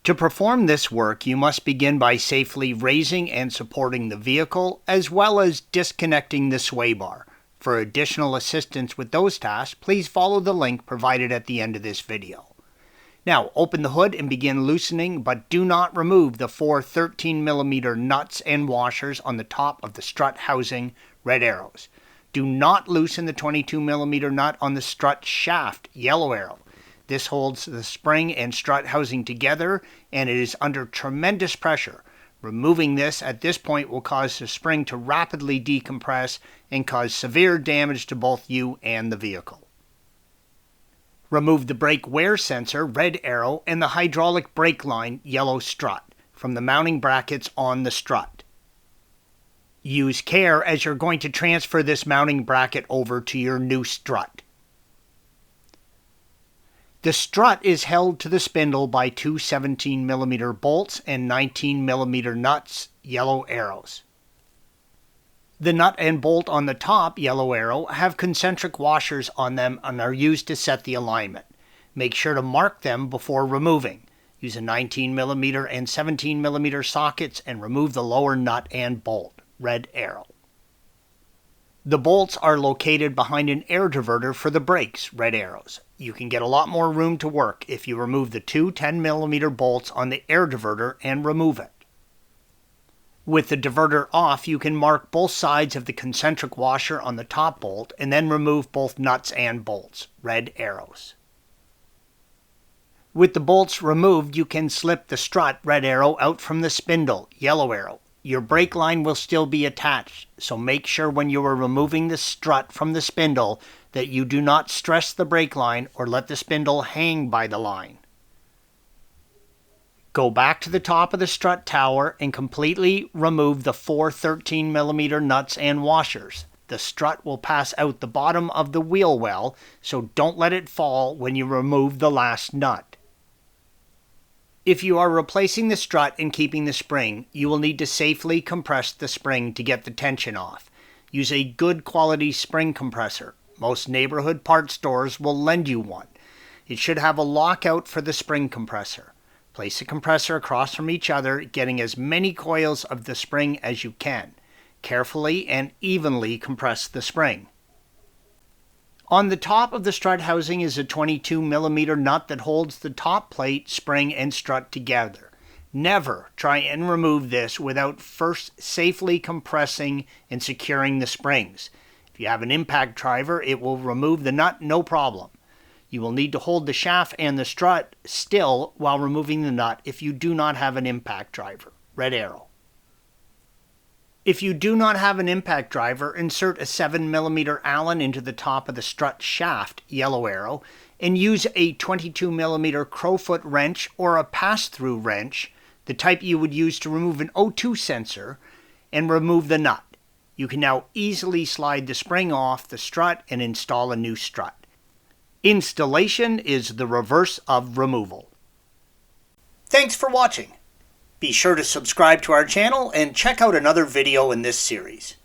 To perform this work, you must begin by safely raising and supporting the vehicle, as well as disconnecting the sway bar. For additional assistance with those tasks, please follow the link provided at the end of this video. Now, open the hood and begin loosening, but do not remove the 4 13mm nuts and washers on the top of the strut housing, red arrows. Do not loosen the 22mm nut on the strut shaft, yellow arrow. This holds the spring and strut housing together, and it is under tremendous pressure. Removing this at this point will cause the spring to rapidly decompress and cause severe damage to both you and the vehicle. Remove the brake wear sensor, red arrow, and the hydraulic brake line, yellow strut, from the mounting brackets on the strut. Use care as you're going to transfer this mounting bracket over to your new strut. The strut is held to the spindle by two 17mm bolts and 19mm nuts, yellow arrows. The nut and bolt on the top, yellow arrow, have concentric washers on them and are used to set the alignment. Make sure to mark them before removing. Use a 19mm and 17mm sockets and remove the lower nut and bolt, red arrow. The bolts are located behind an air diverter for the brakes, red arrows. You can get a lot more room to work if you remove the two 10mm bolts on the air diverter and remove it. With the diverter off, you can mark both sides of the concentric washer on the top bolt and then remove both nuts and bolts, red arrows. With the bolts removed, you can slip the strut, red arrow, out from the spindle, yellow arrow. Your brake line will still be attached, so make sure when you are removing the strut from the spindle that you do not stress the brake line or let the spindle hang by the line. Go back to the top of the strut tower and completely remove the 4 13mm nuts and washers. The strut will pass out the bottom of the wheel well, so don't let it fall when you remove the last nut. If you are replacing the strut and keeping the spring, you will need to safely compress the spring to get the tension off. Use a good quality spring compressor. Most neighborhood parts stores will lend you one. It should have a lockout for the spring compressor. Place the compressor across from each other, getting as many coils of the spring as you can. Carefully and evenly compress the spring. On the top of the strut housing is a 22mm nut that holds the top plate, spring, and strut together. Never try and remove this without first safely compressing and securing the springs. If you have an impact driver, it will remove the nut no problem. You will need to hold the shaft and the strut still while removing the nut if you do not have an impact driver, red arrow. If you do not have an impact driver, insert a 7mm Allen into the top of the strut shaft, yellow arrow, and use a 22mm crowfoot wrench or a pass-through wrench, the type you would use to remove an O2 sensor, and remove the nut. You can now easily slide the spring off the strut and install a new strut. Installation is the reverse of removal. Thanks for watching. Be sure to subscribe to our channel and check out another video in this series.